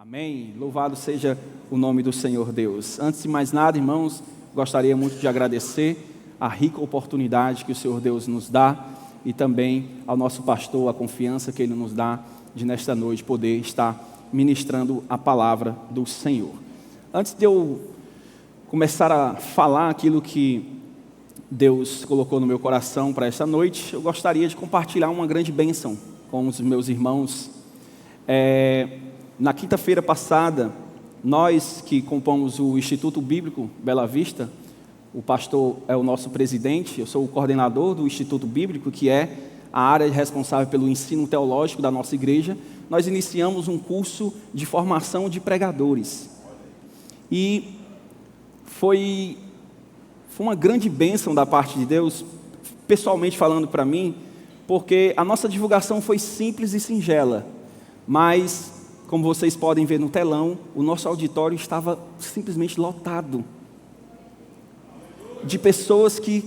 Amém. Louvado seja o nome do Senhor Deus. Antes de mais nada, irmãos, gostaria muito de agradecer a rica oportunidade que o Senhor Deus nos dá e também ao nosso pastor, a confiança que ele nos dá de nesta noite poder estar ministrando a palavra do Senhor. Antes de eu começar a falar aquilo que Deus colocou no meu coração para esta noite, eu gostaria de compartilhar uma grande bênção com os meus irmãos. Na quinta-feira passada, nós que compomos o Instituto Bíblico Bela Vista, o pastor é o nosso presidente, eu sou o coordenador do Instituto Bíblico, que é a área responsável pelo ensino teológico da nossa igreja. Nós iniciamos um curso de formação de pregadores. E foi uma grande bênção da parte de Deus, pessoalmente falando para mim, porque a nossa divulgação foi simples e singela, mas como vocês podem ver no telão, o nosso auditório estava simplesmente lotado de pessoas que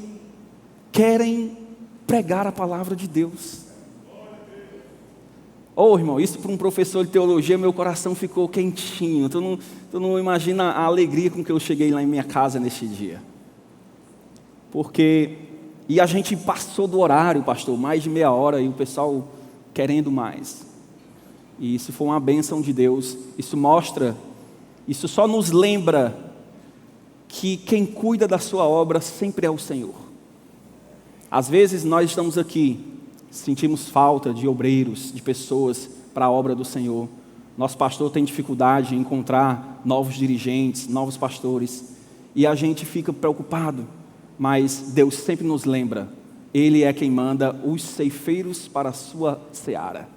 querem pregar a palavra de Deus. Irmão, isso para um professor de teologia, meu coração ficou quentinho. Tu não imagina a alegria com que eu cheguei lá em minha casa neste dia. E a gente passou do horário, pastor, mais de meia hora, e o pessoal querendo mais. E isso foi uma bênção de Deus. Isso só nos lembra que quem cuida da sua obra sempre é o Senhor. Às vezes nós estamos aqui, sentimos falta de obreiros, de pessoas para a obra do Senhor. Nosso pastor tem dificuldade em encontrar novos dirigentes, novos pastores, e a gente fica preocupado, mas Deus sempre nos lembra, Ele é quem manda os ceifeiros para a sua seara.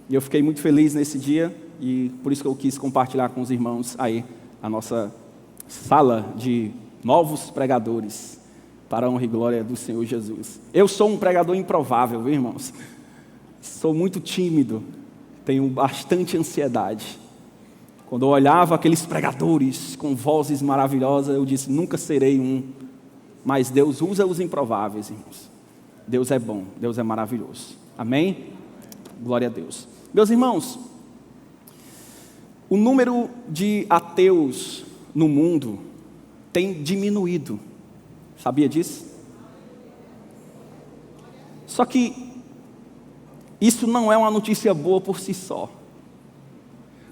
E eu fiquei muito feliz nesse dia, e por isso que eu quis compartilhar com os irmãos aí a nossa sala de novos pregadores, para a honra e glória do Senhor Jesus. Eu sou um pregador improvável, viu, irmãos? Sou muito tímido, tenho bastante ansiedade. Quando eu olhava aqueles pregadores com vozes maravilhosas, eu disse, nunca serei um. Mas Deus usa os improváveis, irmãos. Deus é bom, Deus é maravilhoso. Amém? Glória a Deus. Meus irmãos, o número de ateus no mundo tem diminuído. Sabia disso? Só que isso não é uma notícia boa por si só.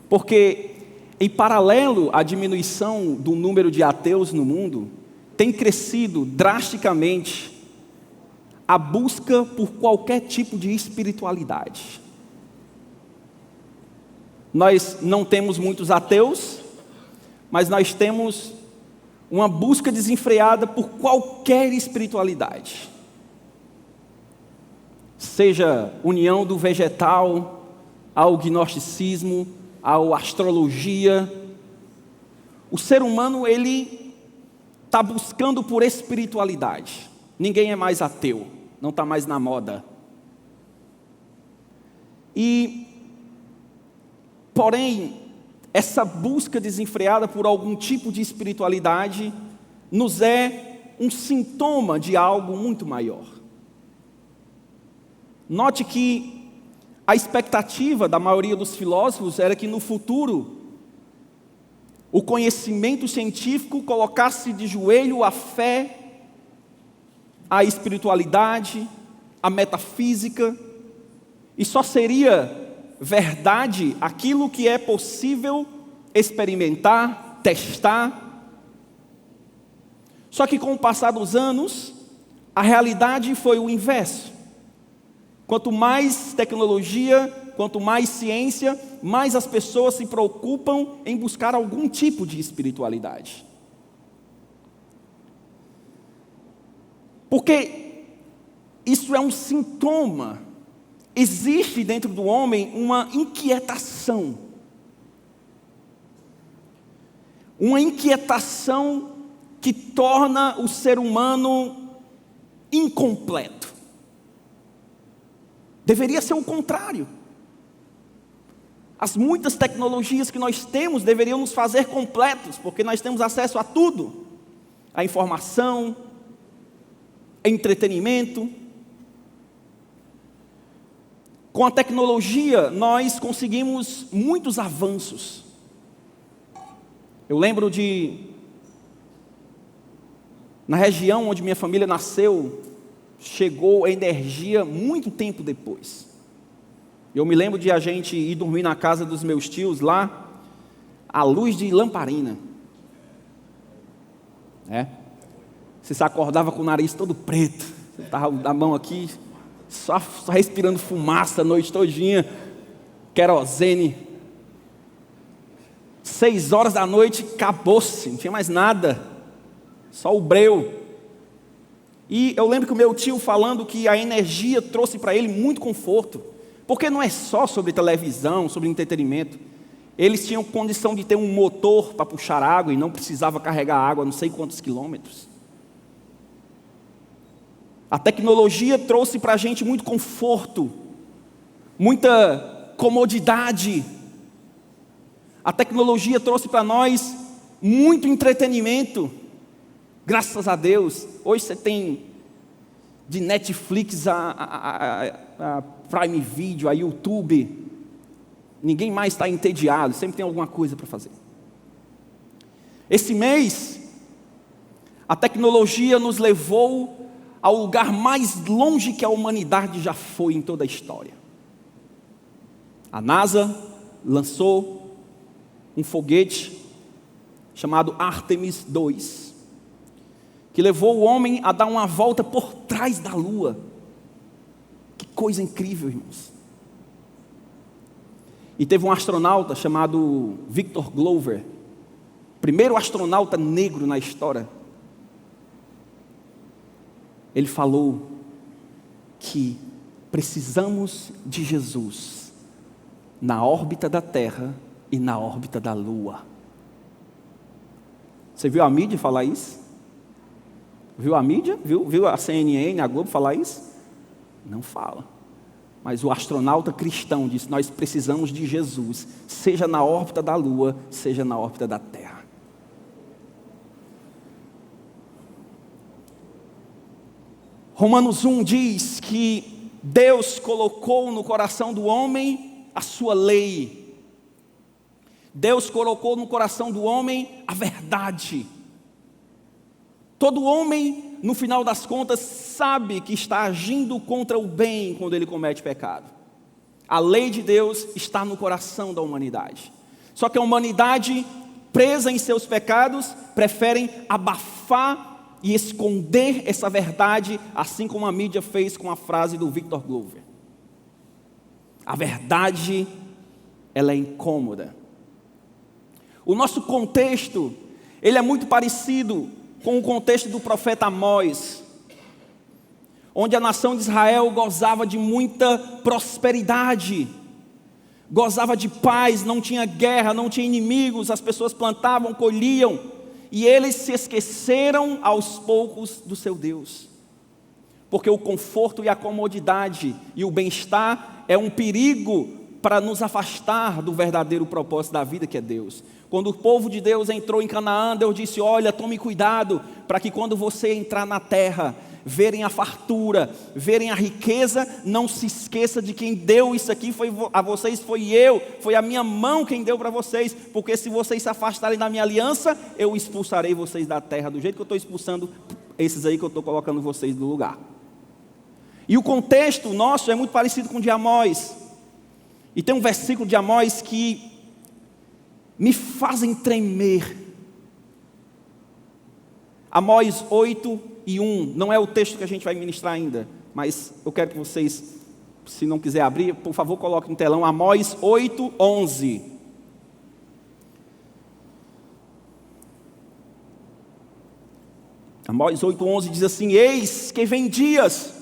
Porque, em paralelo à diminuição do número de ateus no mundo, tem crescido drasticamente a busca por qualquer tipo de espiritualidade. Nós não temos muitos ateus, mas nós temos uma busca desenfreada por qualquer espiritualidade. Seja união do vegetal ao gnosticismo, à astrologia. O ser humano, ele está buscando por espiritualidade. Ninguém é mais ateu, não está mais na moda. Porém, essa busca desenfreada por algum tipo de espiritualidade nos é um sintoma de algo muito maior. Note que a expectativa da maioria dos filósofos era que no futuro o conhecimento científico colocasse de joelho a fé, a espiritualidade, a metafísica, e só seria verdade aquilo que é possível experimentar, testar. Só que com o passar dos anos, a realidade foi o inverso. Quanto mais tecnologia, quanto mais ciência, mais as pessoas se preocupam em buscar algum tipo de espiritualidade. Porque isso é um sintoma. Existe dentro do homem uma inquietação. Uma inquietação que torna o ser humano incompleto. Deveria ser o contrário. As muitas tecnologias que nós temos deveriam nos fazer completos, porque nós temos acesso a tudo. A informação, a entretenimento. Com a tecnologia, nós conseguimos muitos avanços. Eu lembro na região onde minha família nasceu, chegou a energia muito tempo depois. Eu me lembro de a gente ir dormir na casa dos meus tios lá, à luz de lamparina. Você se acordava com o nariz todo preto, você estava da mão aqui, só respirando fumaça a noite todinha, querosene. 6 horas da noite, acabou-se, não tinha mais nada, só o breu. E eu lembro que o meu tio falando que a energia trouxe para ele muito conforto, porque não é só sobre televisão, sobre entretenimento. Eles tinham condição de ter um motor para puxar água e não precisava carregar água não sei quantos quilômetros. A tecnologia trouxe para a gente muito conforto, muita comodidade. A tecnologia trouxe para nós muito entretenimento. Graças a Deus, hoje você tem de Netflix a Prime Video, a YouTube. Ninguém mais está entediado, sempre tem alguma coisa para fazer. Esse mês, a tecnologia nos levou ao lugar mais longe que a humanidade já foi em toda a história. A NASA lançou um foguete chamado Artemis II, que levou o homem a dar uma volta por trás da Lua. Que coisa incrível, irmãos. E teve um astronauta chamado Victor Glover, primeiro astronauta negro na história. Ele falou que precisamos de Jesus na órbita da Terra e na órbita da Lua. Você viu a mídia falar isso? Viu a mídia? Viu a CNN, a Globo falar isso? Não fala. Mas o astronauta cristão disse: nós precisamos de Jesus, seja na órbita da Lua, seja na órbita da Terra. Romanos 1 diz que Deus colocou no coração do homem a sua lei. Deus colocou no coração do homem a verdade. Todo homem, no final das contas, sabe que está agindo contra o bem quando ele comete pecado. A lei de Deus está no coração da humanidade. Só que a humanidade, presa em seus pecados, preferem abafar e esconder essa verdade, assim como a mídia fez com a frase do Victor Glover. A verdade, ela é incômoda. O nosso contexto, ele é muito parecido com o contexto do profeta Amós, onde a nação de Israel gozava de muita prosperidade, gozava de paz, não tinha guerra, não tinha inimigos, as pessoas plantavam, colhiam, e eles se esqueceram aos poucos do seu Deus, porque o conforto e a comodidade e o bem-estar é um perigo para nos afastar do verdadeiro propósito da vida, que é Deus. Quando o povo de Deus entrou em Canaã, Deus disse: olha, tome cuidado, para que quando você entrar na terra, verem a fartura, verem a riqueza, não se esqueça de quem deu isso aqui a vocês, foi a minha mão quem deu para vocês, porque se vocês se afastarem da minha aliança, eu expulsarei vocês da terra, do jeito que eu estou expulsando esses aí que eu estou colocando vocês no lugar. E o contexto nosso é muito parecido com o de Amós, e tem um versículo de Amós que me fazem tremer. Amós 8:1, não é o texto que a gente vai ministrar ainda, mas eu quero que vocês, se não quiser abrir, por favor coloque no telão, Amós 8:11. Amós 8:11 diz assim: eis que vem dias,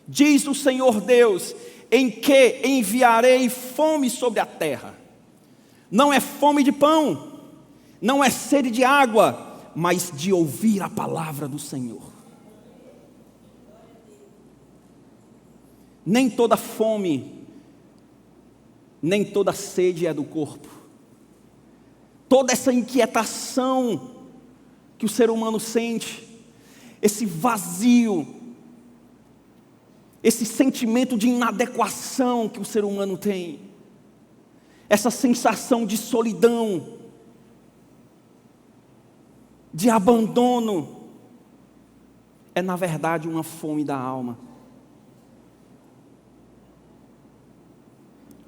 diz o Senhor Deus, em que enviarei fome sobre a terra. Não é fome de pão, não é sede de água, mas de ouvir a palavra do Senhor. Nem toda fome, nem toda sede é do corpo. Toda essa inquietação que o ser humano sente, esse vazio, esse sentimento de inadequação que o ser humano tem, essa sensação de solidão, de abandono, é na verdade uma fome da alma.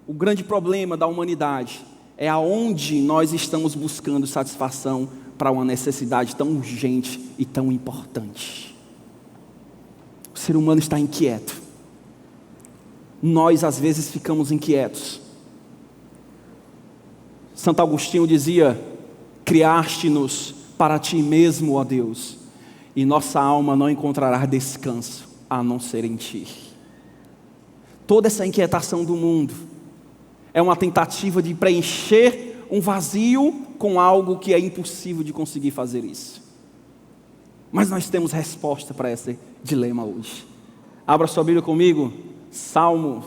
O grande problema da humanidade é aonde nós estamos buscando satisfação para uma necessidade tão urgente e tão importante. O ser humano está inquieto. Nós às vezes ficamos inquietos. Santo Agostinho dizia: criaste-nos para ti mesmo, ó Deus, e nossa alma não encontrará descanso a não ser em ti. Toda essa inquietação do mundo é uma tentativa de preencher um vazio com algo que é impossível de conseguir fazer isso. Mas nós temos resposta para esse dilema hoje. Abra sua Bíblia comigo, Salmo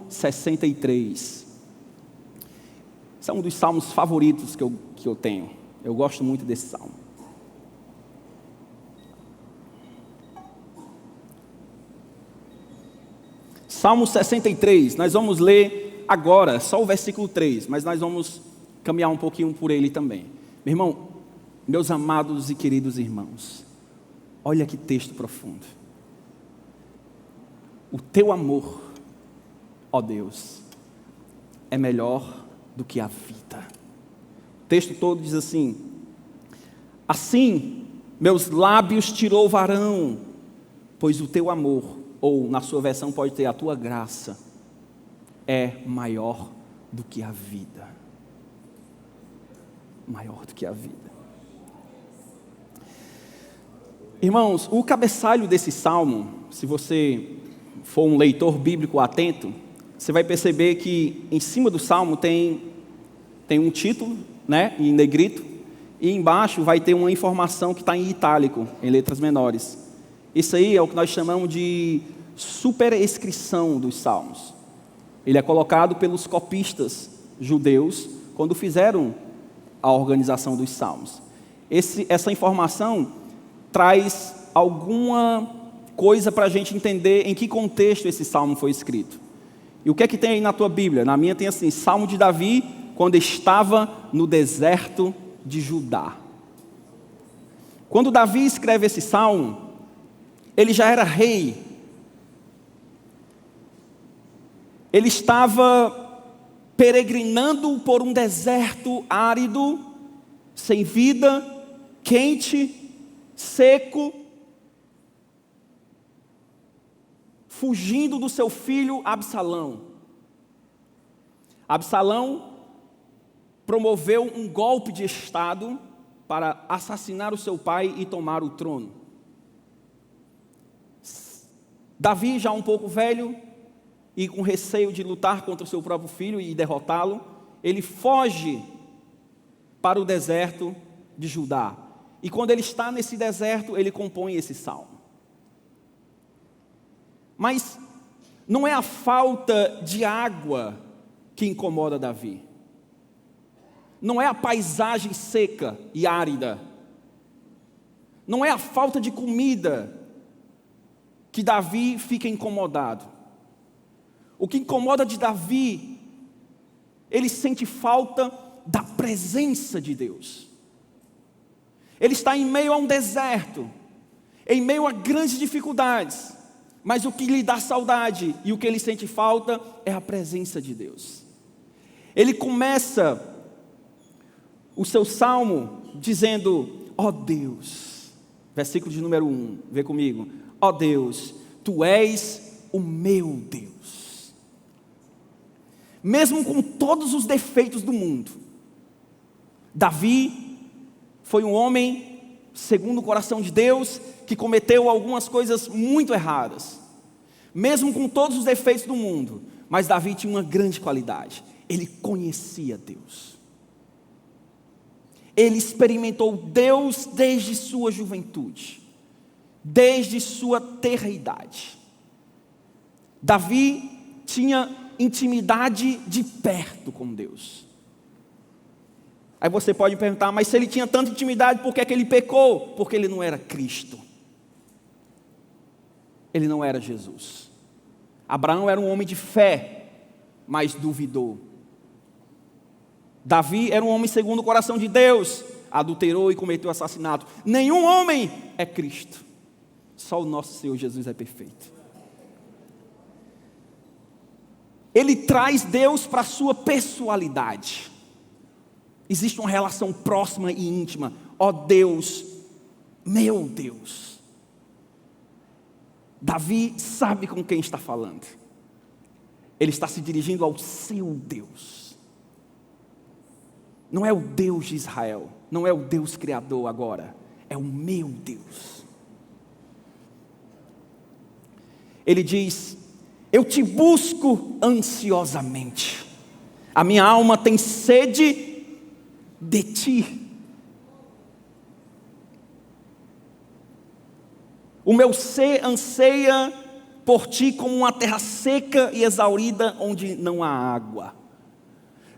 63. Esse é um dos salmos favoritos que eu tenho. Eu gosto muito desse salmo. Salmo 63, nós vamos ler agora, só o versículo 3, mas nós vamos caminhar um pouquinho por ele também. Meu irmão, meus amados e queridos irmãos, olha que texto profundo. O teu amor, ó Deus, é melhor do que a vida. O texto todo diz assim: assim meus lábios te louvarão, pois o teu amor, ou na sua versão pode ter a tua graça, é maior do que a vida. Maior do que a vida. Irmãos, o cabeçalho desse salmo, se você for um leitor bíblico atento, você vai perceber que em cima do salmo tem um título, né, em negrito, e embaixo vai ter uma informação que está em itálico, em letras menores. Isso aí é o que nós chamamos de superescrição dos salmos. Ele é colocado pelos copistas judeus quando fizeram a organização dos salmos. Essa informação traz alguma coisa para a gente entender em que contexto esse salmo foi escrito. E o que é que tem aí na tua Bíblia? Na minha tem assim: Salmo de Davi, quando estava no deserto de Judá. Quando Davi escreve esse salmo, ele já era rei. Ele estava peregrinando por um deserto árido, sem vida, quente, seco, fugindo do seu filho Absalão. Absalão promoveu um golpe de estado para assassinar o seu pai e tomar o trono. Davi, já um pouco velho e com receio de lutar contra o seu próprio filho e derrotá-lo, ele foge para o deserto de Judá. E quando ele está nesse deserto, ele compõe esse salmo. Mas não é a falta de água que incomoda Davi. Não é a paisagem seca e árida. Não é a falta de comida que Davi fica incomodado. O que incomoda de Davi, ele sente falta da presença de Deus. Ele está em meio a um deserto, em meio a grandes dificuldades, mas o que lhe dá saudade e o que ele sente falta é a presença de Deus. Ele começa o seu salmo dizendo: ó Deus, versículo de número 1, vê comigo: ó Deus, tu és o meu Deus. Mesmo com todos os defeitos do mundo, Davi foi um homem segundo o coração de Deus, que cometeu algumas coisas muito erradas. Mesmo com todos os defeitos do mundo, mas Davi tinha uma grande qualidade: ele conhecia Deus. Ele experimentou Deus desde sua juventude, desde sua tenra idade. Davi tinha intimidade de perto com Deus. Aí você pode perguntar: mas se ele tinha tanta intimidade, por que é que ele pecou? Porque ele não era Cristo. ele não era Jesus. Abraão era um homem de fé, mas duvidou. Davi era um homem segundo o coração de Deus, adulterou e cometeu assassinato. Nenhum homem é Cristo. Só o nosso Senhor Jesus é perfeito. Ele traz Deus para a sua pessoalidade. Existe uma relação próxima e íntima. Ó Deus, meu Deus. Davi sabe com quem está falando. Ele está se dirigindo ao seu Deus. Não é o Deus de Israel. Não é o Deus criador agora. É o meu Deus. Ele diz: eu te busco ansiosamente. A minha alma tem sede de ti. O meu ser anseia por ti como uma terra seca e exaurida onde não há água.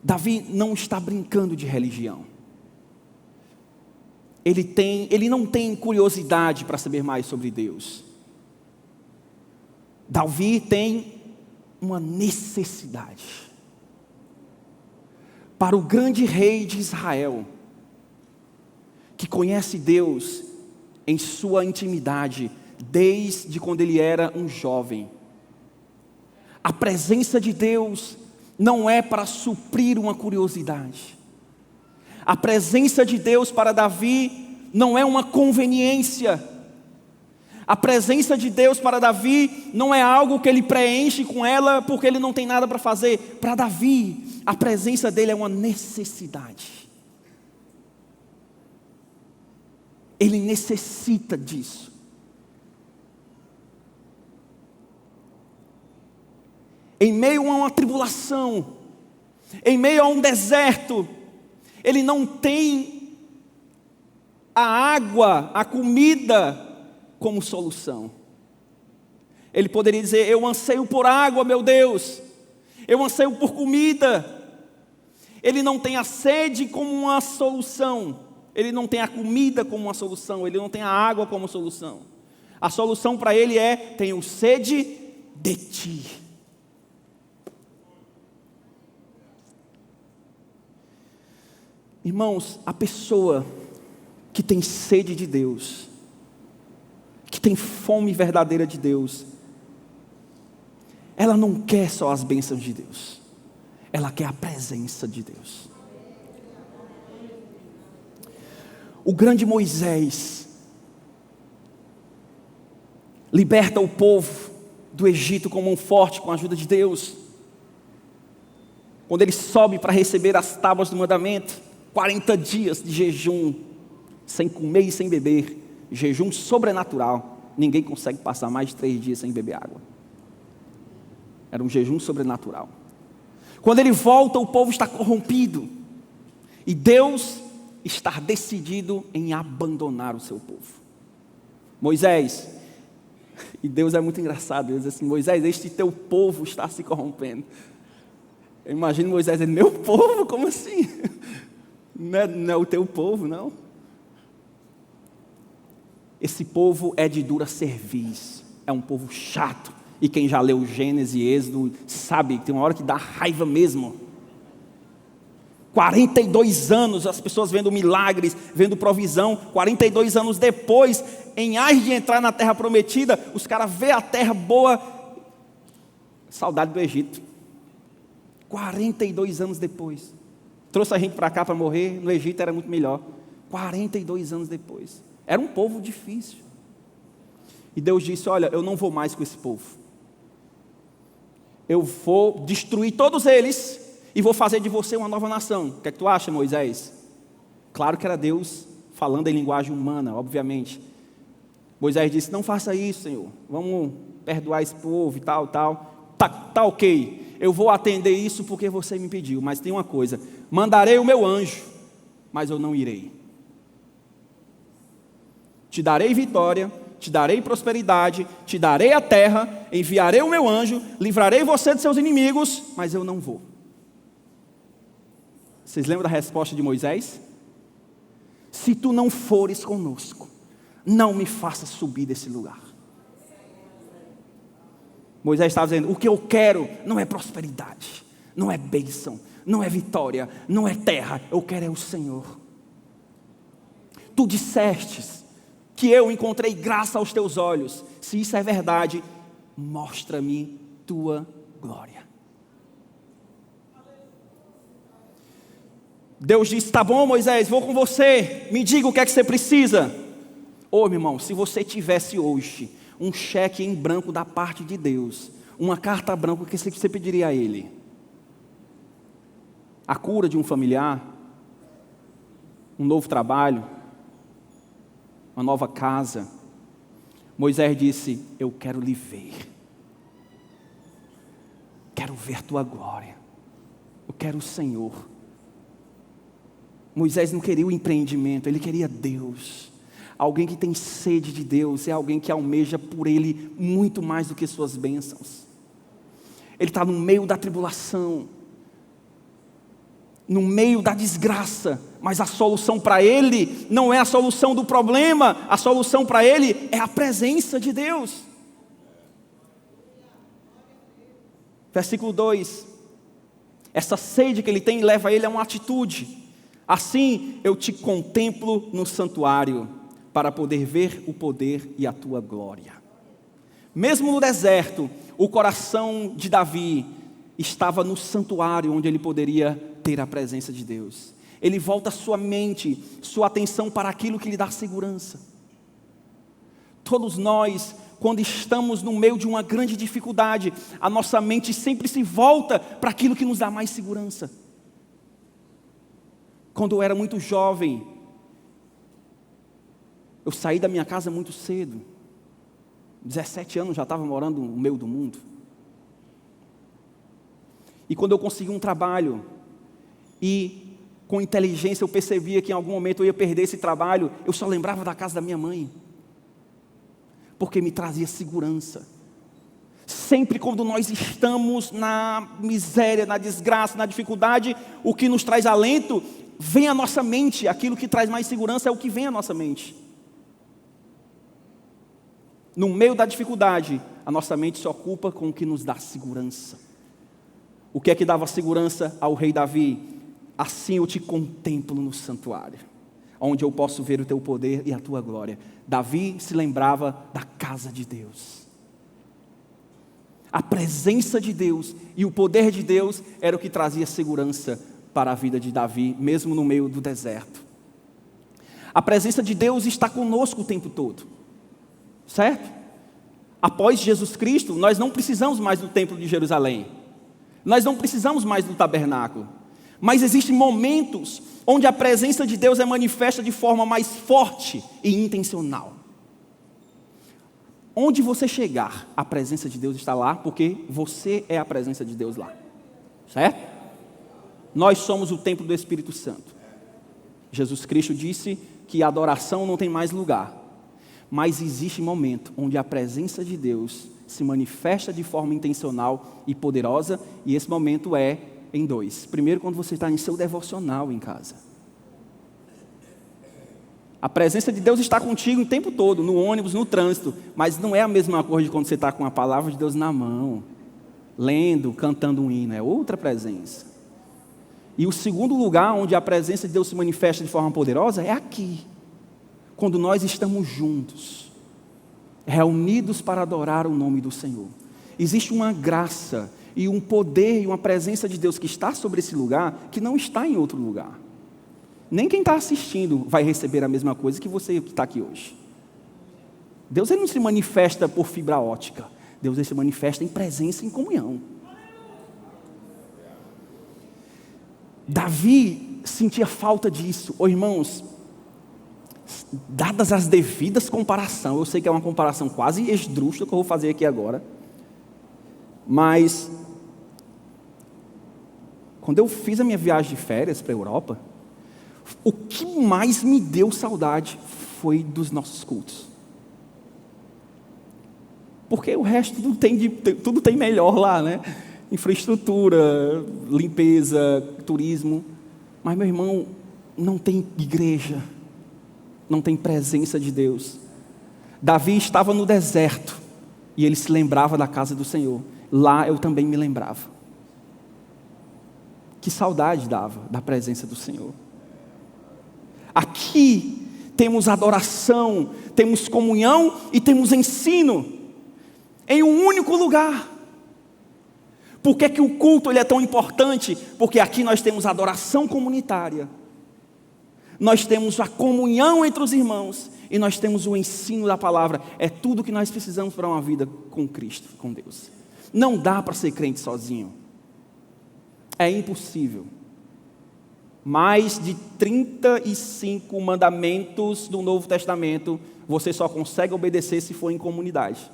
Davi não está brincando de religião. Ele não tem curiosidade para saber mais sobre Deus. Davi tem uma necessidade. Para o grande rei de Israel, que conhece Deus em sua intimidade, desde quando ele era um jovem, a presença de Deus não é para suprir uma curiosidade. A presença de Deus para Davi não é uma conveniência. A presença de Deus para Davi não é algo que ele preenche com ela porque ele não tem nada para fazer. Para Davi, a presença dele é uma necessidade. Ele necessita disso. Em meio a uma tribulação, em meio a um deserto, ele não tem a água, a comida como solução. Ele poderia dizer: eu anseio por água, meu Deus, eu anseio por comida. Ele não tem a sede como uma solução, ele não tem a comida como uma solução, ele não tem a água como solução. A solução para ele é: tenho sede de ti. Irmãos, a pessoa que tem sede de Deus, que tem fome verdadeira de Deus, ela não quer só as bênçãos de Deus, ela quer a presença de Deus. O grande Moisés liberta o povo do Egito com mão forte, com a ajuda de Deus. Quando ele sobe para receber as tábuas do mandamento, 40 dias de jejum, sem comer e sem beber, jejum sobrenatural. Ninguém consegue passar mais de 3 dias sem beber água. Era um jejum sobrenatural. Quando ele volta, o povo está corrompido, e Deus está decidido em abandonar o seu povo. Moisés, e Deus é muito engraçado, Deus diz assim: Moisés, este teu povo está se corrompendo. Eu imagino Moisés dizendo: meu povo? Como assim? Não é o teu povo, não. Esse povo é de dura cerviz, é um povo chato. E quem já leu Gênesis e Êxodo sabe que tem uma hora que dá raiva mesmo. 42 anos, as pessoas vendo milagres, vendo provisão. 42 anos depois, em ás de entrar na terra prometida, os caras vê a terra boa. Saudade do Egito. 42 anos depois. Trouxe a gente para cá para morrer. No Egito era muito melhor. 42 anos depois. Era um povo difícil. E Deus disse: olha, eu não vou mais com esse povo. Eu vou destruir todos eles e vou fazer de você uma nova nação. O que é que tu acha, Moisés? Claro que era Deus falando em linguagem humana, obviamente. Moisés disse: não faça isso, Senhor. Vamos perdoar esse povo e tal, tal. Tá ok. Eu vou atender isso porque você me pediu. Mas tem uma coisa: mandarei o meu anjo, mas eu não irei. Te darei vitória, te darei prosperidade, te darei a terra, enviarei o meu anjo, livrarei você de seus inimigos, mas eu não vou. Vocês lembram da resposta de Moisés? Se tu não fores conosco, não me faças subir desse lugar. Moisés estava dizendo: o que eu quero não é prosperidade, não é bênção, não é vitória, não é terra, eu quero é o Senhor. Tu dissestes que eu encontrei graça aos teus olhos. Se isso é verdade, mostra-me tua glória. Deus disse: tá bom, Moisés, vou com você, me diga o que é que você precisa. Ô meu irmão, se você tivesse hoje um cheque em branco da parte de Deus, uma carta branca, o que você pediria a Ele? A cura de um familiar, um novo trabalho, uma nova casa. Moisés disse: eu quero lhe ver, quero ver tua glória, eu quero o Senhor. Moisés não queria o empreendimento, ele queria Deus. Alguém que tem sede de Deus é alguém que almeja por Ele muito mais do que suas bênçãos. Ele está no meio da tribulação, no meio da desgraça, mas a solução para ele não é a solução do problema, a solução para ele é a presença de Deus. Versículo 2, essa sede que ele tem leva ele a uma atitude. Assim eu te contemplo no santuário, para poder ver o poder e a tua glória. Mesmo no deserto, o coração de Davi estava no santuário, onde ele poderia ter a presença de Deus. Ele volta sua mente, sua atenção para aquilo que lhe dá segurança. Todos nós, quando estamos no meio de uma grande dificuldade, a nossa mente sempre se volta para aquilo que nos dá mais segurança. Quando eu era muito jovem, eu saí da minha casa muito cedo. 17 anos já estava morando no meio do mundo. E quando eu consegui um trabalho, e com inteligência eu percebia que em algum momento eu ia perder esse trabalho, eu só lembrava da casa da minha mãe, porque me trazia segurança. Sempre quando nós estamos na miséria, na desgraça, na dificuldade, o que nos traz alento, vem à nossa mente. Aquilo que traz mais segurança é o que vem à nossa mente. No meio da dificuldade, a nossa mente se ocupa com o que nos dá segurança. O que é que dava segurança ao rei Davi? Assim eu te contemplo no santuário, onde eu posso ver o teu poder e a tua glória. Davi se lembrava da casa de Deus. A presença de Deus e o poder de Deus era o que trazia segurança para a vida de Davi, mesmo no meio do deserto. A presença de Deus está conosco o tempo todo, certo? Após Jesus Cristo, nós não precisamos mais do templo de Jerusalém, nós não precisamos mais do tabernáculo, mas existem momentos onde a presença de Deus é manifesta de forma mais forte e intencional. Onde você chegar, a presença de Deus está lá, porque você é a presença de Deus lá, certo? Nós somos o templo do Espírito Santo. Jesus Cristo disse que a adoração não tem mais lugar, mas existe um momento onde a presença de Deus se manifesta de forma intencional e poderosa, e esse momento é em dois. Primeiro, quando você está em seu devocional em casa. A presença de Deus está contigo o tempo todo, no ônibus, no trânsito, mas não é a mesma coisa de quando você está com a palavra de Deus na mão, lendo, cantando um hino, é outra presença. E o segundo lugar onde a presença de Deus se manifesta de forma poderosa é aqui, quando nós estamos juntos, reunidos para adorar o nome do Senhor. Existe uma graça e um poder e uma presença de Deus que está sobre esse lugar, que não está em outro lugar. Nem quem está assistindo vai receber a mesma coisa que você que está aqui hoje. Deus ele não se manifesta por fibra ótica, Deus ele se manifesta em presença e em comunhão. Davi sentia falta disso. Irmãos, dadas as devidas comparações, eu sei que é uma comparação quase esdrúxula que eu vou fazer aqui agora, mas quando eu fiz a minha viagem de férias para a Europa, o que mais me deu saudade foi dos nossos cultos, porque o resto tudo tem melhor lá, né? Infraestrutura, limpeza, turismo, mas meu irmão, não tem igreja, não tem presença de Deus. Davi estava no deserto, E ele se lembrava da casa do Senhor. Lá eu também me lembrava. Que saudade dava da presença do Senhor. Aqui temos adoração, temos comunhão e temos ensino. Em um único lugar. Por que o culto ele é tão importante? Porque aqui nós temos adoração comunitária. Nós temos a comunhão entre os irmãos. E nós temos o ensino da palavra. É tudo que nós precisamos para uma vida com Cristo, com Deus. Não dá para ser crente sozinho. É impossível. Mais de 35 mandamentos do Novo Testamento, você só consegue obedecer se for em comunidade.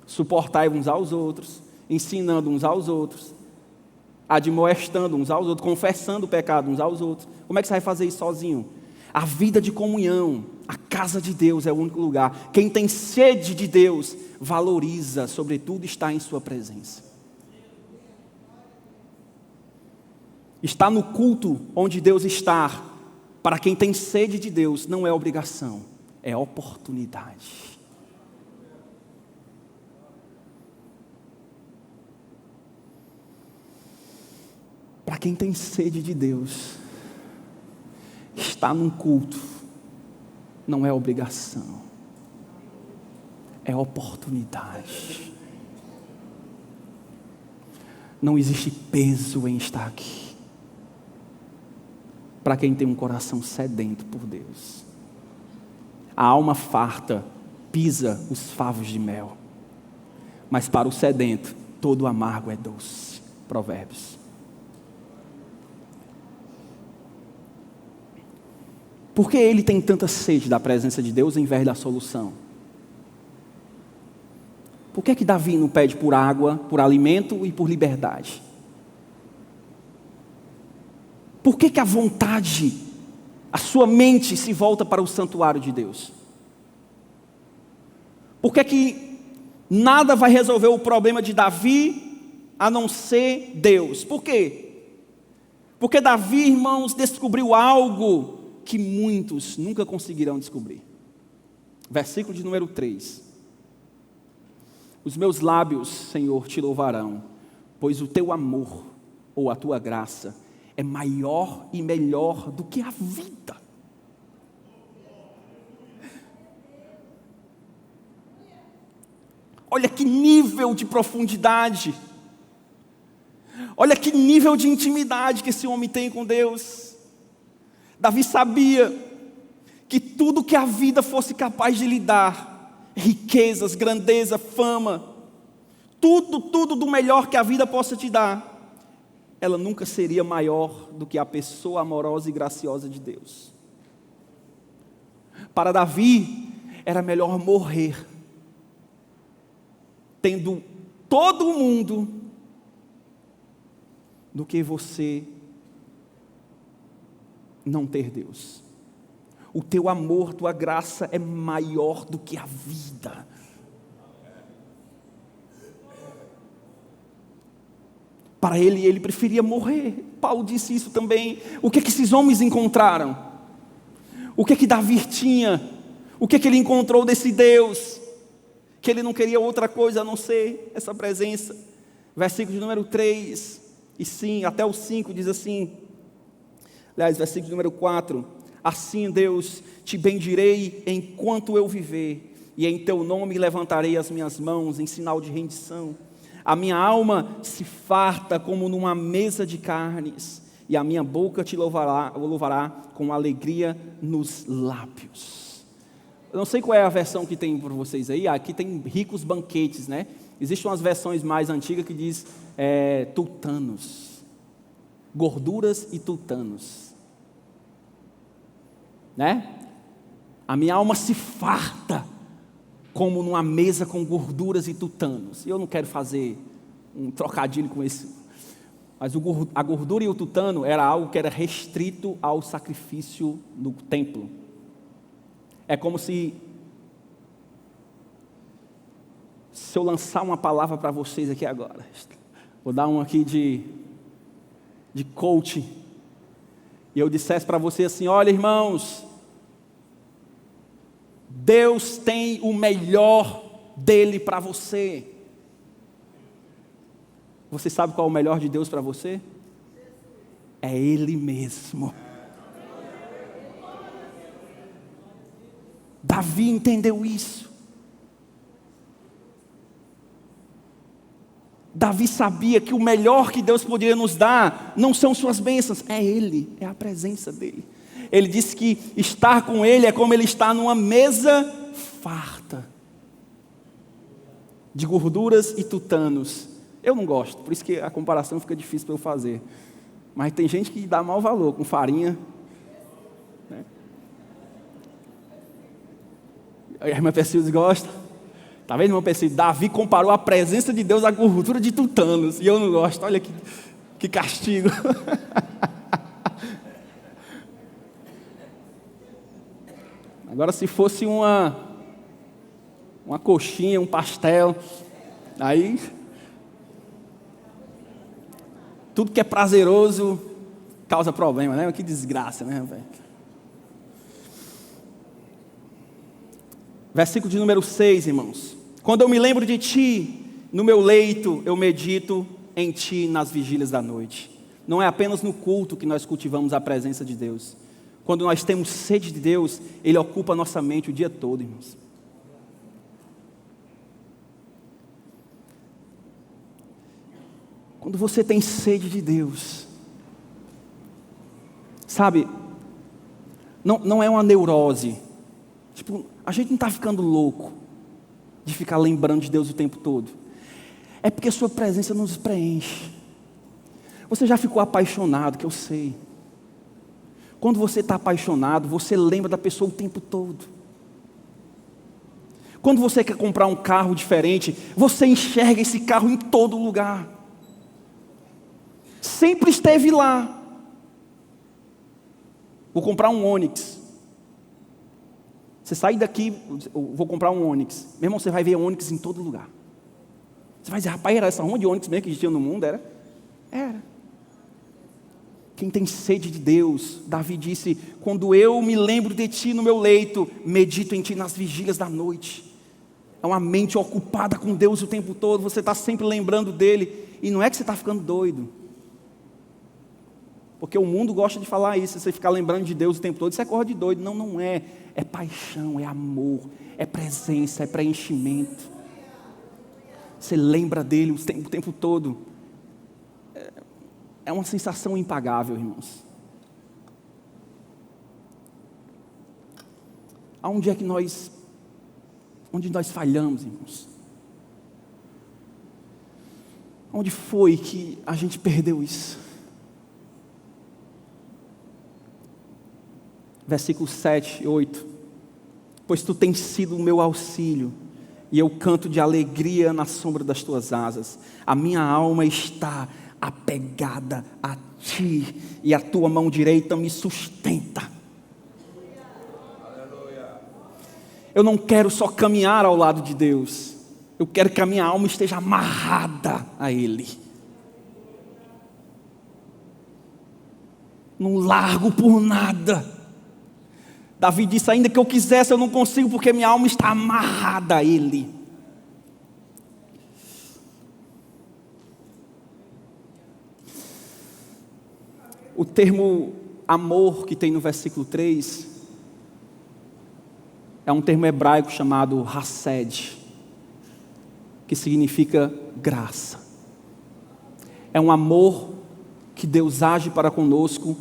Suportai uns aos outros, ensinando uns aos outros, admoestando uns aos outros, confessando o pecado uns aos outros. Como é que você vai fazer isso sozinho? A vida de comunhão, a casa de Deus é o único lugar. Quem tem sede de Deus, valoriza, sobretudo, estar em sua presença. Estar no culto onde Deus está, para quem tem sede de Deus, não é obrigação, é oportunidade. Para quem tem sede de Deus, estar num culto não é obrigação, é oportunidade. Não existe peso em estar aqui. Para quem tem um coração sedento por Deus. A alma farta pisa os favos de mel, mas para o sedento todo amargo é doce. Provérbios. Por que ele tem tanta sede da presença de Deus em vez da solução? Por que Davi não pede por água, por alimento e por liberdade? Por que a vontade, a sua mente se volta para o santuário de Deus? Por que nada vai resolver o problema de Davi a não ser Deus? Por quê? Porque Davi, irmãos, descobriu algo que muitos nunca conseguirão descobrir. Versículo de número 3. Os meus lábios, Senhor, te louvarão, pois o teu amor, ou a tua graça, é maior e melhor do que a vida. Olha que nível de profundidade. Olha que nível de intimidade que esse homem tem com Deus. Davi sabia que tudo que a vida fosse capaz de lhe dar, riquezas, grandeza, fama, tudo do melhor que a vida possa te dar, ela nunca seria maior do que a pessoa amorosa e graciosa de Deus. Para Davi, era melhor morrer, tendo todo o mundo, do que você não ter Deus. O teu amor, tua graça é maior do que a vida. Para ele preferia morrer. Paulo disse isso também. O que esses homens encontraram? O que Davi tinha? O que ele encontrou desse Deus? Que ele não queria outra coisa a não ser essa presença. Versículo de número 3 e sim, até o 5 diz assim. Aliás, versículo de número 4. Assim, Deus, te bendirei enquanto eu viver, e em teu nome levantarei as minhas mãos em sinal de rendição. A minha alma se farta como numa mesa de carnes, e a minha boca te louvará com alegria nos lábios. Eu não sei qual é a versão que tem por vocês aí. Aqui tem ricos banquetes, né? Existem umas versões mais antigas que diz tutanos, gorduras e tutanos, né? A minha alma se farta como numa mesa com gorduras e tutanos. Eu não quero fazer um trocadilho com isso, mas a gordura e o tutano era algo que era restrito ao sacrifício no templo. É como se eu lançar uma palavra para vocês aqui agora, vou dar um aqui de coach, e eu dissesse para vocês assim: olha, irmãos, Deus tem o melhor dele para você. Você sabe qual é o melhor de Deus para você? É Ele mesmo. Davi entendeu isso. Davi sabia que o melhor que Deus poderia nos dar não são suas bênçãos, é Ele, é a presença dEle. Ele disse que estar com Ele é como Ele estar numa mesa farta de gorduras e tutanos. Eu não gosto, por isso que a comparação fica difícil para eu fazer. Mas tem gente que dá mau valor com farinha, né? A irmã Percildes gosta. Tá vendo, irmão Percildes? Davi comparou a presença de Deus à gordura de tutanos. E eu não gosto. Olha que castigo. Agora, se fosse uma coxinha, um pastel, aí tudo que é prazeroso causa problema, né? Que desgraça, né, velho? Versículo de número 6, irmãos. Quando eu me lembro de ti, no meu leito eu medito em ti nas vigílias da noite. Não é apenas no culto que nós cultivamos a presença de Deus. Quando nós temos sede de Deus, Ele ocupa a nossa mente o dia todo, irmãos. Quando você tem sede de Deus, sabe, não é uma neurose. Tipo, a gente não está ficando louco de ficar lembrando de Deus o tempo todo. É porque a sua presença nos preenche. Você já ficou apaixonado, que eu sei. Quando você está apaixonado, você lembra da pessoa o tempo todo. Quando você quer comprar um carro diferente, você enxerga esse carro em todo lugar. Sempre esteve lá. Vou comprar um Onix. Você sai daqui, vou comprar um Onix. Meu irmão, você vai ver Onix em todo lugar. Você vai dizer, rapaz, era essa onda de Onix mesmo que existia no mundo? Era. Quem tem sede de Deus, Davi disse, quando eu me lembro de ti no meu leito, medito em ti nas vigílias da noite. É uma mente ocupada com Deus o tempo todo, você está sempre lembrando dele. E não é que você está ficando doido. Porque o mundo gosta de falar isso, você ficar lembrando de Deus o tempo todo, você acorda de doido. Não, não é. É paixão, é amor, é presença, é preenchimento. Você lembra dele o tempo todo. É uma sensação impagável, irmãos. Onde nós falhamos, irmãos? Onde foi que a gente perdeu isso? Versículos 7 e 8. Pois tu tens sido o meu auxílio, e eu canto de alegria na sombra das tuas asas. A minha alma está apegada a ti, e a tua mão direita me sustenta. Eu não quero só caminhar ao lado de Deus, eu quero que a minha alma esteja amarrada a Ele. Não largo por nada. Davi disse, ainda que eu quisesse, eu não consigo, porque minha alma está amarrada a Ele. O termo amor que tem no versículo 3, é um termo hebraico chamado Hesed, que significa graça. É um amor que Deus age para conosco,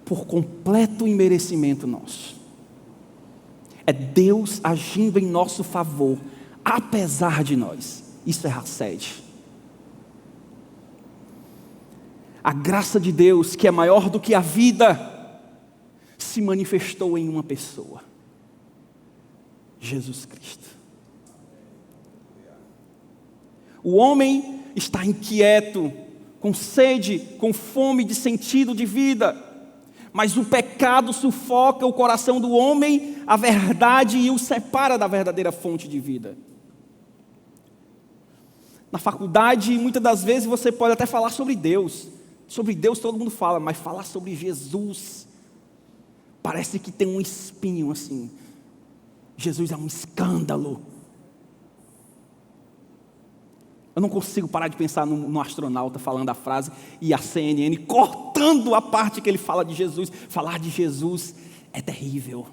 por completo imerecimento nosso. É Deus agindo em nosso favor, apesar de nós. Isso é Hesed. A graça de Deus, que é maior do que a vida, se manifestou em uma pessoa: Jesus Cristo. O homem está inquieto, com sede, com fome de sentido de vida. Mas o pecado sufoca o coração do homem, a verdade, e o separa da verdadeira fonte de vida. Na faculdade, muitas das vezes você pode até falar sobre Deus. Sobre Deus todo mundo fala, mas falar sobre Jesus, parece que tem um espinho assim. Jesus é um escândalo. Eu não consigo parar de pensar no astronauta falando a frase e a CNN cortando a parte que ele fala de Jesus. Falar de Jesus é terrível.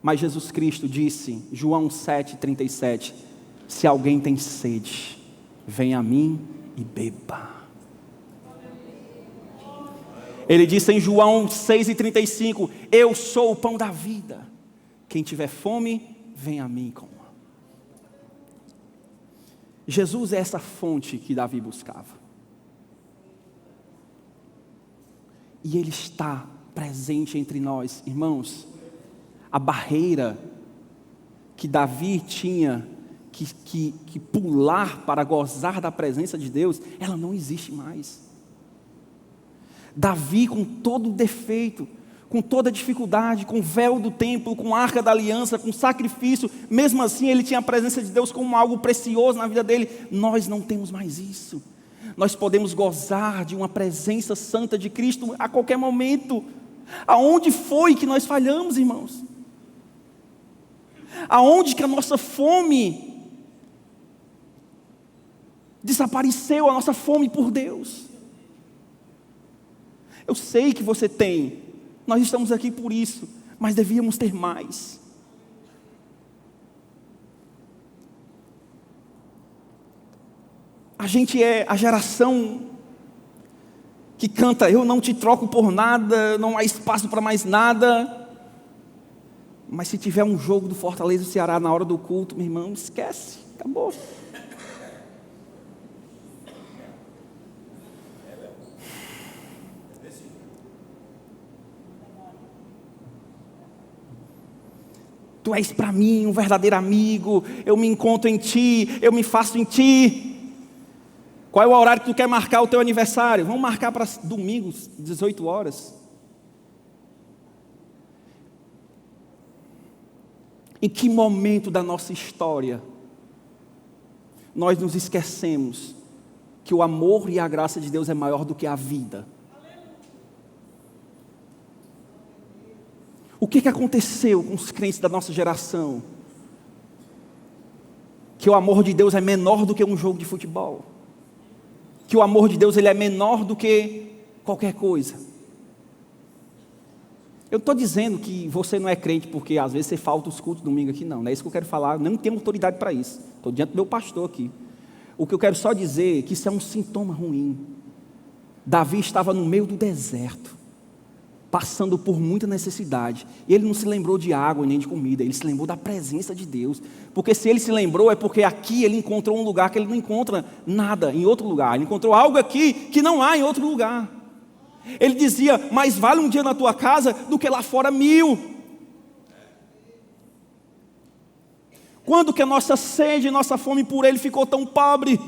Mas Jesus Cristo disse, João 7,37, se alguém tem sede, venha a mim e beba. Ele disse em João 6,35, eu sou o pão da vida. Quem tiver fome, venha a mim e coma. Jesus é essa fonte que Davi buscava. E Ele está presente entre nós, irmãos. A barreira que Davi tinha que pular para gozar da presença de Deus, ela não existe mais. Davi, com todo o defeito, com toda a dificuldade, com o véu do templo, com a arca da aliança, com sacrifício, mesmo assim ele tinha a presença de Deus como algo precioso na vida dele. Nós não temos mais isso. Nós podemos gozar de uma presença santa de Cristo a qualquer momento. Aonde foi que nós falhamos, irmãos? Aonde que a nossa fome desapareceu, a nossa fome por Deus? Eu sei que você tem, nós estamos aqui por isso, mas devíamos ter mais. A gente é a geração que canta, eu não te troco por nada, não há espaço para mais nada. Mas se tiver um jogo do Fortaleza e Ceará na hora do culto, meu irmão, esquece, acabou. Tu és para mim um verdadeiro amigo, eu me encontro em ti, eu me faço em ti. Qual é o horário que tu quer marcar o teu aniversário? Vamos marcar para domingos, 18 horas. Em que momento da nossa história nós nos esquecemos que o amor e a graça de Deus é maior do que a vida? O que aconteceu com os crentes da nossa geração? Que o amor de Deus é menor do que um jogo de futebol. Que o amor de Deus ele é menor do que qualquer coisa. Eu estou dizendo que você não é crente porque às vezes você falta os cultos domingo aqui, não é isso que eu quero falar, não tenho autoridade para isso, estou diante do meu pastor aqui. O que eu quero só dizer é que isso é um sintoma ruim. Davi estava no meio do deserto, passando por muita necessidade, e ele não se lembrou de água nem de comida, ele se lembrou da presença de Deus, porque se ele se lembrou é porque aqui ele encontrou um lugar que ele não encontra nada em outro lugar, ele encontrou algo aqui que não há em outro lugar. Ele dizia, mais vale um dia na tua casa do que lá fora 1000. Quando que a nossa sede e nossa fome por Ele ficou tão pobre?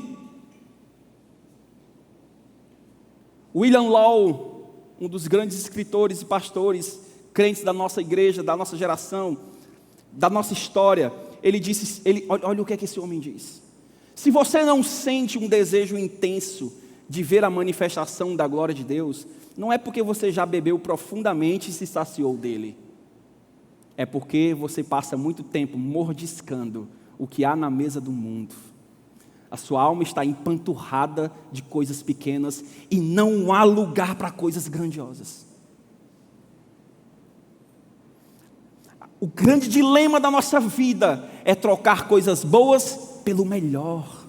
William Law, um dos grandes escritores e pastores, crentes da nossa igreja, da nossa geração, da nossa história, ele disse, olha o que é que esse homem diz. Se você não sente um desejo intenso de ver a manifestação da glória de Deus, não é porque você já bebeu profundamente e se saciou dele. É porque você passa muito tempo mordiscando o que há na mesa do mundo. A sua alma está empanturrada de coisas pequenas e não há lugar para coisas grandiosas. O grande dilema da nossa vida é trocar coisas boas pelo melhor.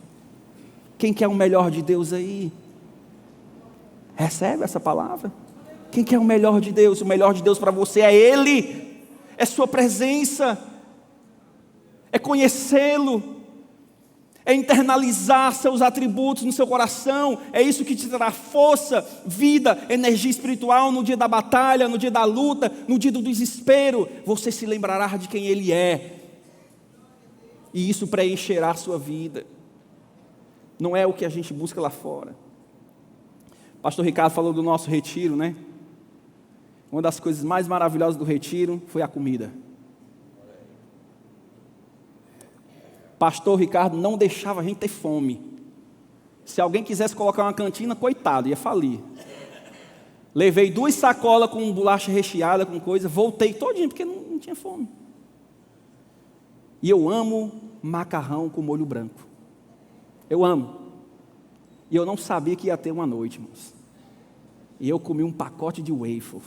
Quem quer o melhor de Deus aí? Recebe essa palavra? Quem quer o melhor de Deus? O melhor de Deus para você é Ele, é sua presença, é conhecê-lo, é internalizar seus atributos no seu coração. É isso que te trará força, vida, energia espiritual no dia da batalha, no dia da luta, no dia do desespero. Você se lembrará de quem Ele é, e isso preencherá a sua vida. Não é o que a gente busca lá fora. Pastor Ricardo falou do nosso retiro, né? Uma das coisas mais maravilhosas do retiro foi a comida. Pastor Ricardo não deixava a gente ter fome. Se alguém quisesse colocar uma cantina, coitado, ia falir. Levei 2 sacolas com bolacha recheada, com coisa, voltei todinho, porque não tinha fome. E eu amo macarrão com molho branco. Eu amo. E eu não sabia que ia ter uma noite, irmãos. E eu comi um pacote de waffle.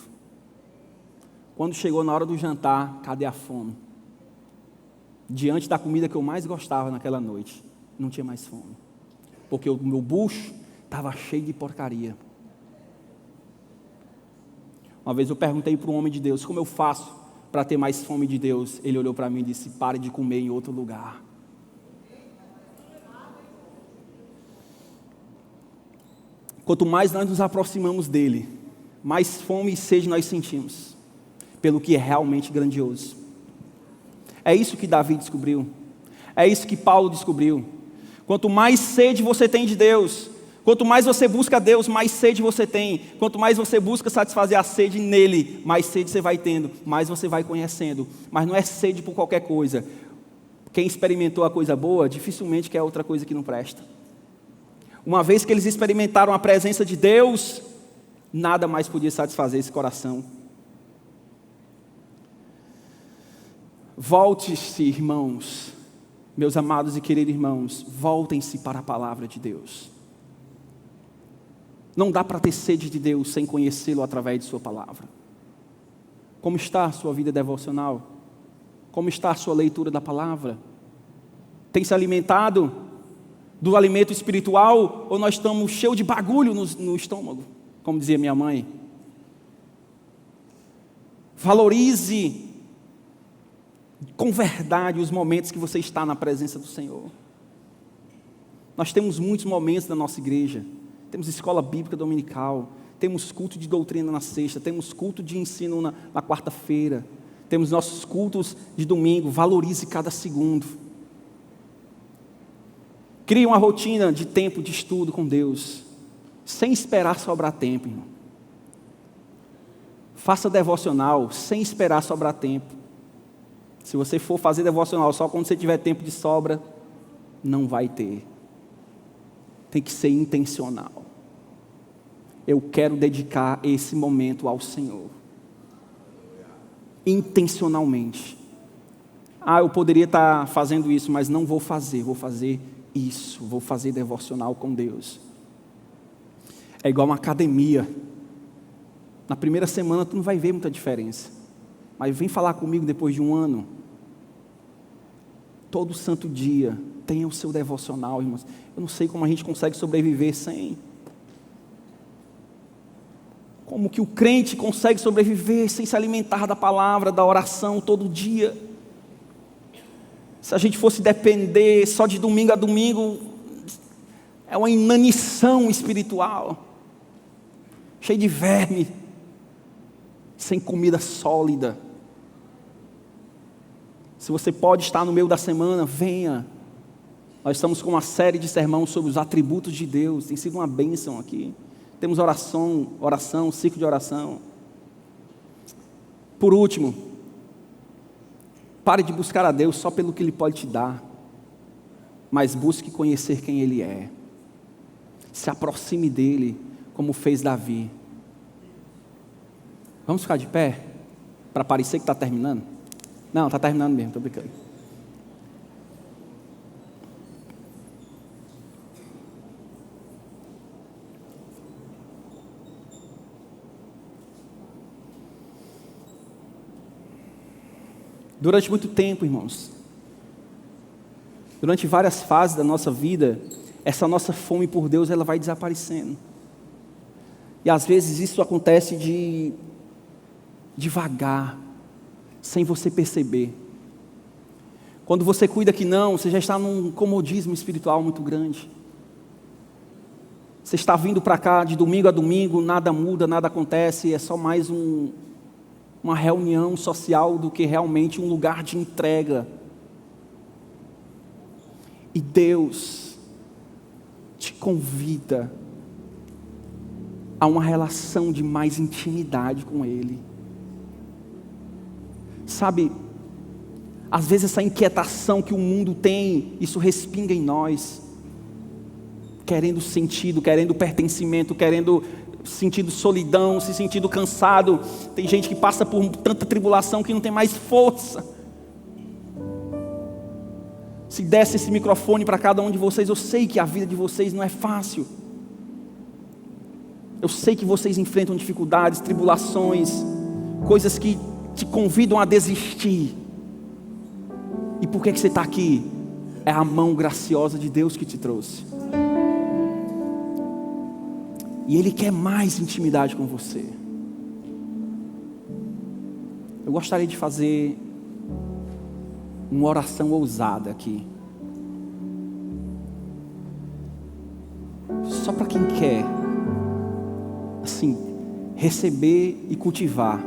Quando chegou na hora do jantar, cadê a fome? Diante da comida que eu mais gostava naquela noite, não tinha mais fome. Porque o meu bucho estava cheio de porcaria. Uma vez eu perguntei para um homem de Deus, como eu faço para ter mais fome de Deus? Ele olhou para mim e disse, pare de comer em outro lugar. Quanto mais nós nos aproximamos dele, mais fome e sede nós sentimos, pelo que é realmente grandioso. É isso que Davi descobriu, é isso que Paulo descobriu. Quanto mais sede você tem de Deus, quanto mais você busca Deus, mais sede você tem. Quanto mais você busca satisfazer a sede nele, mais sede você vai tendo, mais você vai conhecendo. Mas não é sede por qualquer coisa. Quem experimentou a coisa boa, dificilmente quer outra coisa que não presta. Uma vez que eles experimentaram a presença de Deus, nada mais podia satisfazer esse coração. Volte-se, irmãos, meus amados e queridos irmãos, voltem-se para a palavra de Deus. Não dá para ter sede de Deus sem conhecê-lo através de sua palavra. Como está a sua vida devocional? Como está a sua leitura da palavra? Tem se alimentado do alimento espiritual, ou nós estamos cheios de bagulho no estômago, como dizia minha mãe? Valorize com verdade os momentos que você está na presença do Senhor. Nós temos muitos momentos na nossa igreja. Temos escola bíblica dominical, temos culto de doutrina na sexta, temos culto de ensino na quarta-feira, temos nossos cultos de domingo. Valorize cada segundo. Crie uma rotina de tempo de estudo com Deus, sem esperar sobrar tempo, irmão. Faça devocional sem esperar sobrar tempo. Se você for fazer devocional só quando você tiver tempo de sobra, não vai ter. Tem que ser intencional. Eu quero dedicar esse momento ao Senhor. Intencionalmente. Eu poderia estar fazendo isso, mas não vou fazer. Vou fazer isso. Vou fazer devocional com Deus. É igual uma academia. Na primeira semana tu não vai ver muita diferença. Mas vem falar comigo depois de um ano. Todo santo dia tenha o seu devocional, irmãos. Eu não sei como a gente consegue sobreviver sem. Como que o crente consegue sobreviver sem se alimentar da palavra, da oração todo dia? Se a gente fosse depender só de domingo a domingo, é uma inanição espiritual, cheio de verme, sem comida sólida. Se você pode estar no meio da semana, venha. Nós estamos com uma série de sermões sobre os atributos de Deus. Tem sido uma bênção aqui. Temos oração, ciclo de oração. Por último, pare de buscar a Deus só pelo que Ele pode te dar, mas busque conhecer quem Ele é. Se aproxime dEle, como fez Davi. Vamos ficar de pé? Para parecer que está terminando? Não, está terminando mesmo, estou brincando. Durante muito tempo, irmãos, durante várias fases da nossa vida, essa nossa fome por Deus, ela vai desaparecendo. E às vezes isso acontece devagar, sem você perceber. Quando você cuida que não, você já está num comodismo espiritual muito grande. Você está vindo para cá de domingo a domingo, nada muda, nada acontece, é só mais uma reunião social do que realmente um lugar de entrega. E Deus te convida a uma relação de mais intimidade com Ele. Sabe, às vezes essa inquietação que o mundo tem, isso respinga em nós, querendo sentido, querendo pertencimento, querendo sentindo solidão, se sentindo cansado. Tem gente que passa por tanta tribulação que não tem mais força. Se desse esse microfone para cada um de vocês, eu sei que a vida de vocês não é fácil. Eu sei que vocês enfrentam dificuldades, tribulações, coisas que te convidam a desistir. E por que você está aqui? É a mão graciosa de Deus que te trouxe. E Ele quer mais intimidade com você. Eu gostaria de fazer uma oração ousada aqui. Só para quem quer, assim, receber e cultivar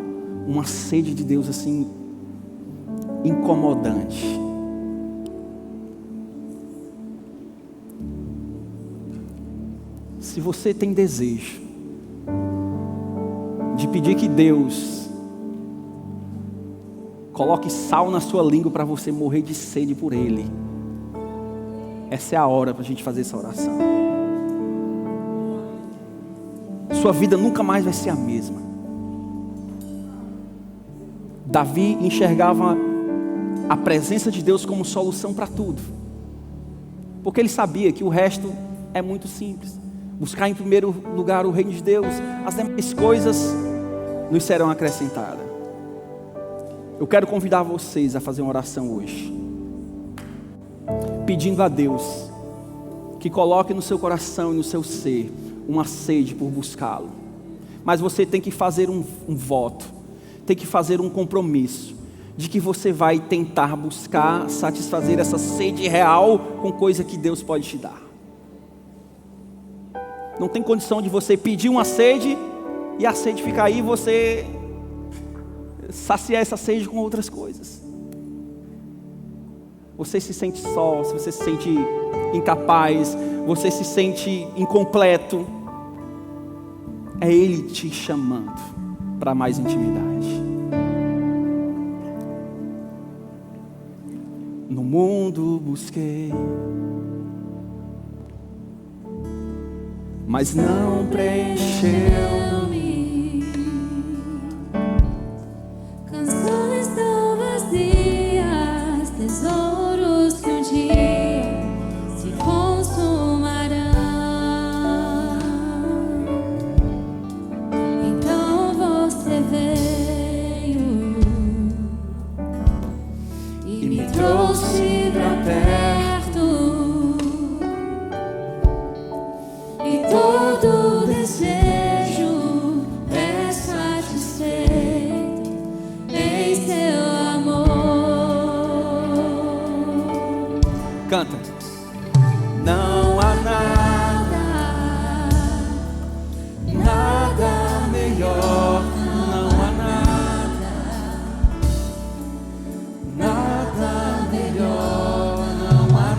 uma sede de Deus assim, incomodante. Se você tem desejo de pedir que Deus coloque sal na sua língua para você morrer de sede por Ele, essa é a hora para a gente fazer essa oração. Sua vida nunca mais vai ser a mesma. Davi enxergava a presença de Deus como solução para tudo, porque ele sabia que o resto é muito simples. Buscar em primeiro lugar o reino de Deus, as demais coisas nos serão acrescentadas. Eu quero convidar vocês a fazer uma oração hoje, pedindo a Deus que coloque no seu coração e no seu ser uma sede por buscá-lo. Mas você tem que fazer um voto, tem que fazer um compromisso de que você vai tentar buscar satisfazer essa sede real com coisa que Deus pode te dar. Não tem condição de você pedir uma sede e a sede ficar aí e você saciar essa sede com outras coisas. Você se sente só, você se sente incapaz, você se sente incompleto. É Ele te chamando para mais intimidade. No mundo busquei, mas não preencheu-me. Canções tão vazias, tesouros que um dia se consumarão. Então você veio e me trouxe pra perto. E todo desejo é satisfeito em seu amor. Canta. Não há nada melhor. Não há nada melhor. Não há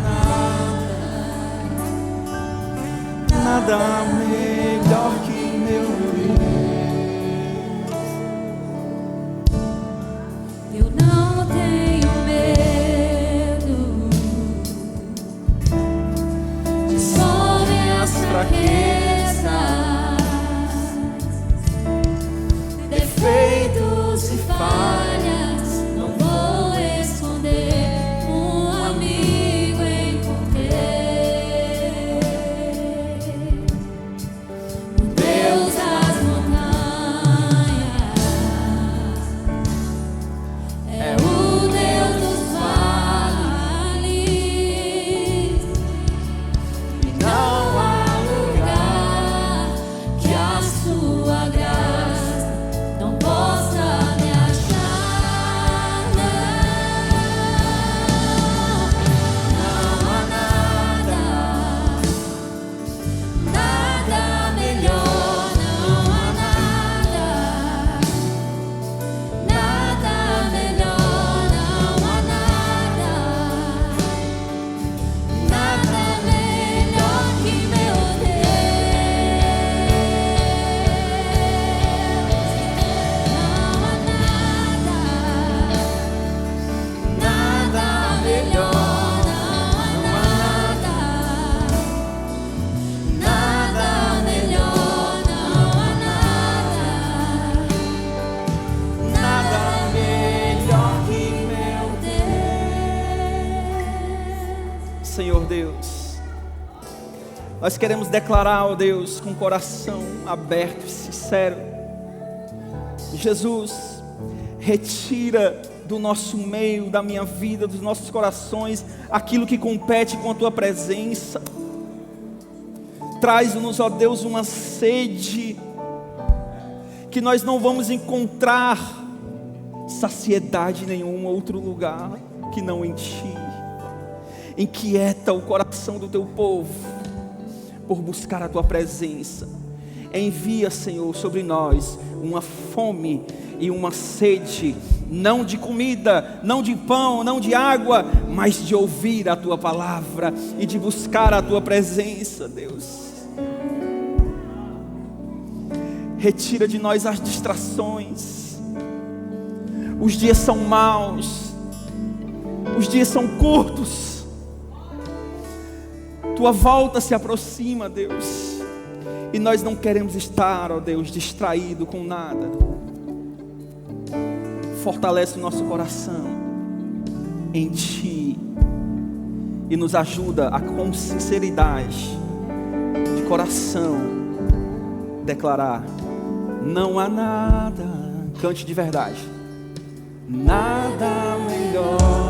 nada melhor que meu Deus. Eu não tenho medo de sobre as fraquezas, defeitos e falhas. Não vou esconder, um amigo encontrei. O Deus das montanhas é o Deus dos vales, e não há lugar Nós queremos declarar, ó Deus, com o coração aberto e sincero: Jesus, retira do nosso meio, da minha vida, dos nossos corações, aquilo que compete com a Tua presença. Traz-nos, ó Deus, uma sede que nós não vamos encontrar saciedade em nenhum outro lugar que não em Ti. Inquieta o coração do Teu povo por buscar a Tua presença. Envia, Senhor, sobre nós uma fome e uma sede, não de comida, não de pão, não de água, mas de ouvir a Tua palavra e de buscar a Tua presença, Deus. Retira de nós as distrações. Os dias são maus, os dias são curtos. Tua volta se aproxima, Deus, e nós não queremos estar, ó Deus, distraído com nada. Fortalece o nosso coração em Ti e nos ajuda a, com sinceridade de coração, declarar: não há nada, cante de verdade, nada melhor